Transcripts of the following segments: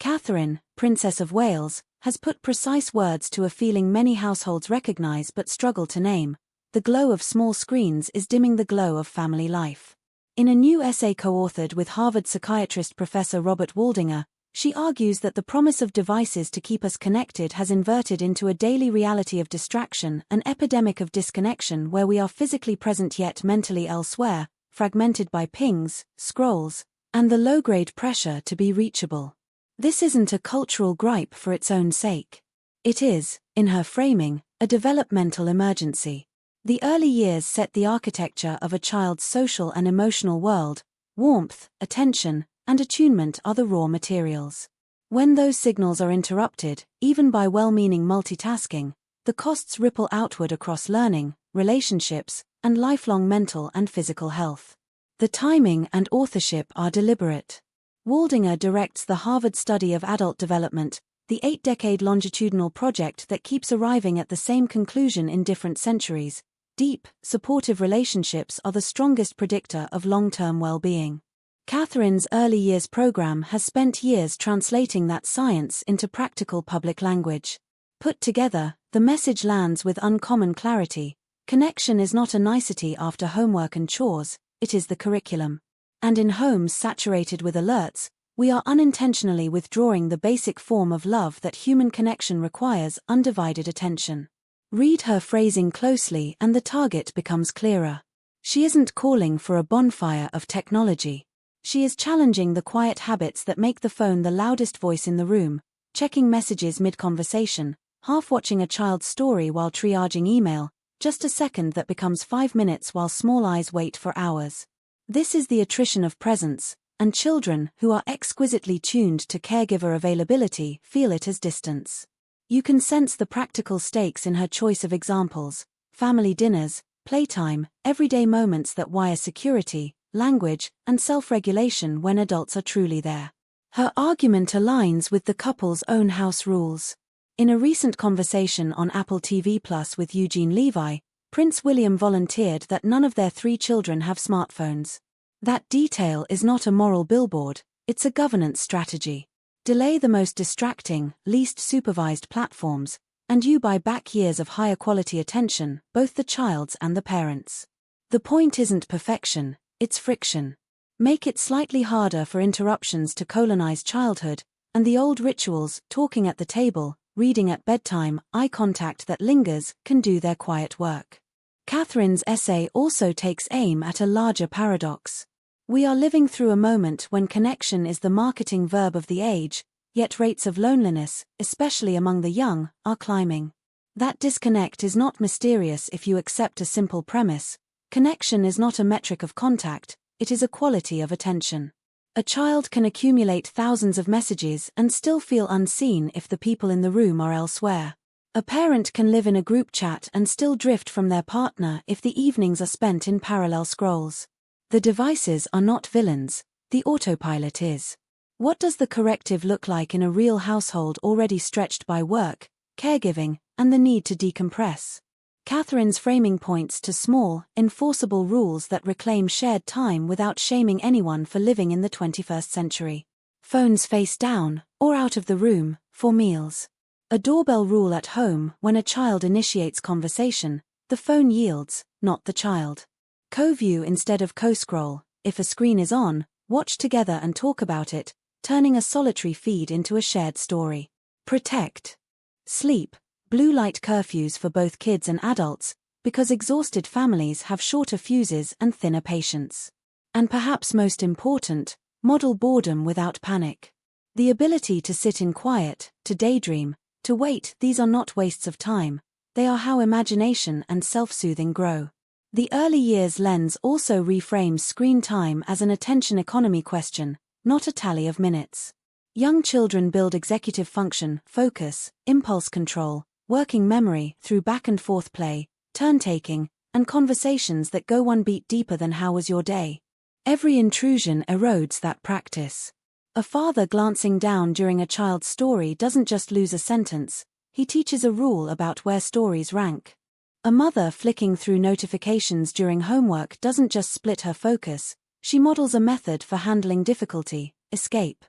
Catherine, Princess of Wales, has put precise words to a feeling many households recognize but struggle to name. The glow of small screens is dimming the glow of family life. In a new essay co-authored with Harvard psychiatrist Professor Robert Waldinger, she argues that the promise of devices to keep us connected has inverted into a daily reality of distraction, an epidemic of disconnection where we are physically present yet mentally elsewhere, fragmented by pings, scrolls, and the low-grade pressure to be reachable. This isn't a cultural gripe for its own sake. It is, in her framing, a developmental emergency. The early years set the architecture of a child's social and emotional world. Warmth, attention, and attunement are the raw materials. When those signals are interrupted, even by well-meaning multitasking, the costs ripple outward across learning, relationships, and lifelong mental and physical health. The timing and authorship are deliberate. Waldinger directs the Harvard study of adult development, the 8-decade longitudinal project that keeps arriving at the same conclusion in different centuries. Deep, supportive relationships are the strongest predictor of long-term well-being. Catherine's early years program has spent years translating that science into practical public language. Put together, the message lands with uncommon clarity. Connection is not a nicety after homework and chores, it is the curriculum. And in homes saturated with alerts, we are unintentionally withdrawing the basic form of love that human connection requires: undivided attention. Read her phrasing closely and the target becomes clearer. She isn't calling for a bonfire of technology. She is challenging the quiet habits that make the phone the loudest voice in the room, checking messages mid-conversation, half-watching a child's story while triaging email, just a second that becomes 5 minutes while small eyes wait for hours. This is the attrition of presence, and children who are exquisitely tuned to caregiver availability feel it as distance. You can sense the practical stakes in her choice of examples: family dinners, playtime, everyday moments that wire security, language, and self-regulation when adults are truly there. Her argument aligns with the couple's own house rules. In a recent conversation on Apple TV Plus with Eugene Levy, Prince William volunteered that none of their 3 children have smartphones. That detail is not a moral billboard, it's a governance strategy. Delay the most distracting, least supervised platforms, and you buy back years of higher quality attention, both the child's and the parents'. The point isn't perfection, it's friction. Make it slightly harder for interruptions to colonize childhood, and the old rituals, talking at the table, reading at bedtime, eye contact that lingers, can do their quiet work. Catherine's essay also takes aim at a larger paradox. We are living through a moment when connection is the marketing verb of the age, yet rates of loneliness, especially among the young, are climbing. That disconnect is not mysterious if you accept a simple premise. Connection is not a metric of contact, it is a quality of attention. A child can accumulate thousands of messages and still feel unseen if the people in the room are elsewhere. A parent can live in a group chat and still drift from their partner if the evenings are spent in parallel scrolls. The devices are not villains, the autopilot is. What does the corrective look like in a real household already stretched by work, caregiving, and the need to decompress? Catherine's framing points to small, enforceable rules that reclaim shared time without shaming anyone for living in the 21st century. Phones face down, or out of the room, for meals. A doorbell rule at home: when a child initiates conversation, the phone yields, not the child. Co-view instead of co-scroll: if a screen is on, watch together and talk about it, turning a solitary feed into a shared story. Protect. Sleep. Blue light curfews for both kids and adults, because exhausted families have shorter fuses and thinner patience. And perhaps most important, model boredom without panic. The ability to sit in quiet, to daydream, to wait, these are not wastes of time, they are how imagination and self-soothing grow. The early years lens also reframes screen time as an attention economy question, not a tally of minutes. Young children build executive function, focus, impulse control, working memory through back-and-forth play, turn-taking, and conversations that go one beat deeper than "how was your day?" Every intrusion erodes that practice. A father glancing down during a child's story doesn't just lose a sentence, he teaches a rule about where stories rank. A mother flicking through notifications during homework doesn't just split her focus, she models a method for handling difficulty: escape.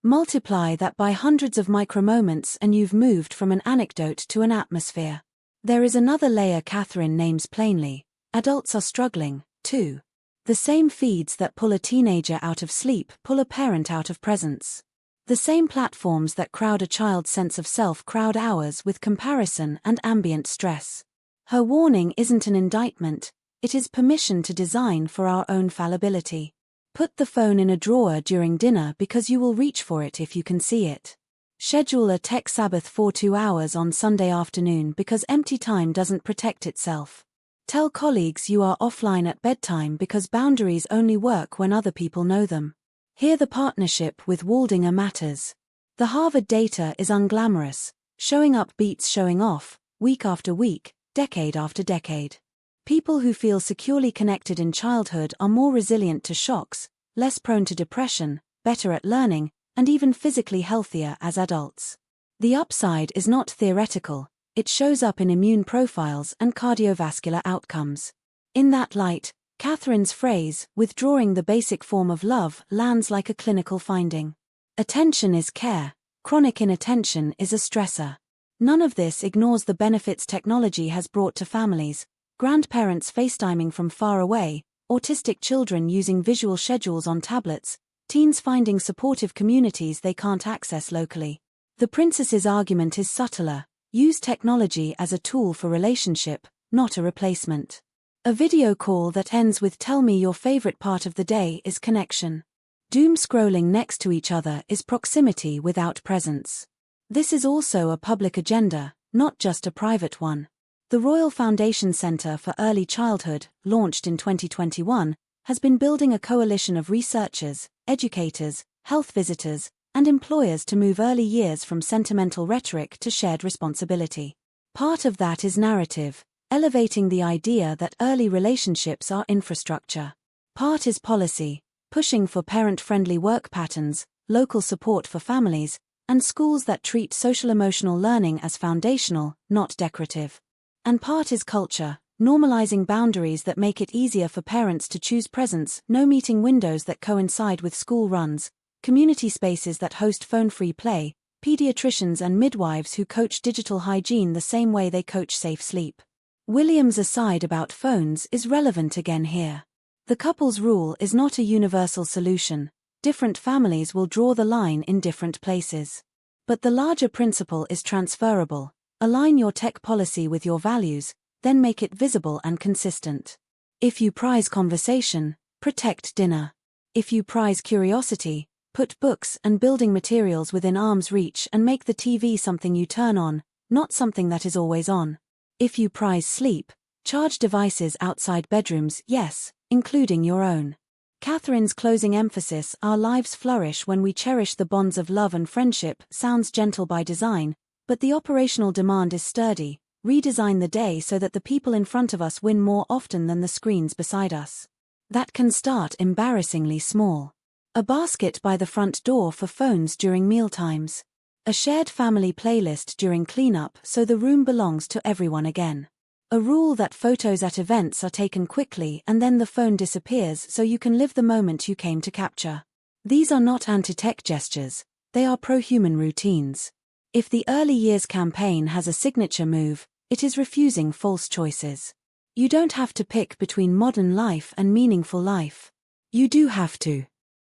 Multiply that by hundreds of micromoments and you've moved from an anecdote to an atmosphere. There is another layer Catherine names plainly. Adults are struggling, too. The same feeds that pull a teenager out of sleep pull a parent out of presence. The same platforms that crowd a child's sense of self crowd ours with comparison and ambient stress. Her warning isn't an indictment, it is permission to design for our own fallibility. Put the phone in a drawer during dinner because you will reach for it if you can see it. Schedule a tech Sabbath for 2 hours on Sunday afternoon because empty time doesn't protect itself. Tell colleagues you are offline at bedtime because boundaries only work when other people know them. Here the partnership with Waldinger matters. The Harvard data is unglamorous, showing up beats showing off, week after week, decade after decade. People who feel securely connected in childhood are more resilient to shocks, less prone to depression, better at learning, and even physically healthier as adults. The upside is not theoretical, it shows up in immune profiles and cardiovascular outcomes. In that light, Catherine's phrase, withdrawing the basic form of love, lands like a clinical finding. Attention is care, chronic inattention is a stressor. None of this ignores the benefits technology has brought to families. Grandparents FaceTiming from far away, autistic children using visual schedules on tablets, teens finding supportive communities they can't access locally. The princess's argument is subtler: use technology as a tool for relationship, not a replacement. A video call that ends with "tell me your favorite part of the day" is connection. Doom scrolling next to each other is proximity without presence. This is also a public agenda, not just a private one. The Royal Foundation Centre for Early Childhood, launched in 2021, has been building a coalition of researchers, educators, health visitors, and employers to move early years from sentimental rhetoric to shared responsibility. Part of that is narrative, elevating the idea that early relationships are infrastructure. Part is policy, pushing for parent-friendly work patterns, local support for families, and schools that treat social-emotional learning as foundational, not decorative. And part is culture, normalizing boundaries that make it easier for parents to choose presence, no meeting windows that coincide with school runs, community spaces that host phone-free play, pediatricians and midwives who coach digital hygiene the same way they coach safe sleep. William's aside about phones is relevant again here. The couple's rule is not a universal solution. Different families will draw the line in different places. But the larger principle is transferable. Align your tech policy with your values, then make it visible and consistent. If you prize conversation, protect dinner. If you prize curiosity, put books and building materials within arm's reach and make the TV something you turn on, not something that is always on. If you prize sleep, charge devices outside bedrooms, yes, including your own. Catherine's closing emphasis, "Our lives flourish when we cherish the bonds of love and friendship," sounds gentle by design, but the operational demand is sturdy. Redesign the day so that the people in front of us win more often than the screens beside us. That can start embarrassingly small. A basket by the front door for phones during mealtimes. A shared family playlist during cleanup so the room belongs to everyone again. A rule that photos at events are taken quickly and then the phone disappears so you can live the moment you came to capture. These are not anti-tech gestures, they are pro-human routines. If the Early Years campaign has a signature move, it is refusing false choices. You don't have to pick between modern life and meaningful life. You do have to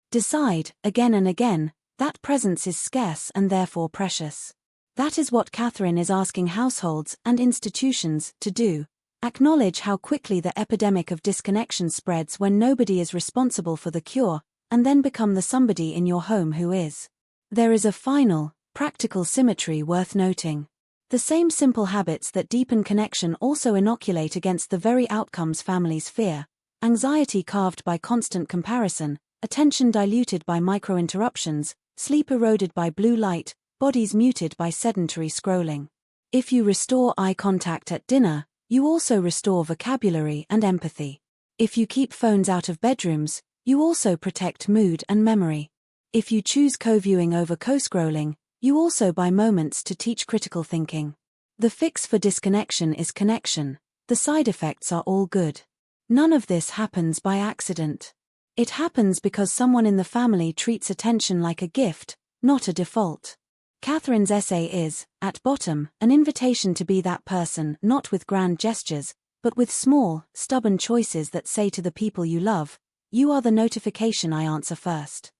decide, again and again, that presence is scarce and therefore precious. That is what Catherine is asking households and institutions to do. Acknowledge how quickly the epidemic of disconnection spreads when nobody is responsible for the cure, and then become the somebody in your home who is. There is a final, practical symmetry worth noting. The same simple habits that deepen connection also inoculate against the very outcomes families fear: anxiety carved by constant comparison, attention diluted by micro-interruptions, sleep eroded by blue light, bodies muted by sedentary scrolling. If you restore eye contact at dinner, you also restore vocabulary and empathy. If you keep phones out of bedrooms, you also protect mood and memory. If you choose co-viewing over co-scrolling, you also buy moments to teach critical thinking. The fix for disconnection is connection. The side effects are all good. None of this happens by accident. It happens because someone in the family treats attention like a gift, not a default. Catherine's essay is, at bottom, an invitation to be that person, not with grand gestures, but with small, stubborn choices that say to the people you love, "You are the notification I answer first."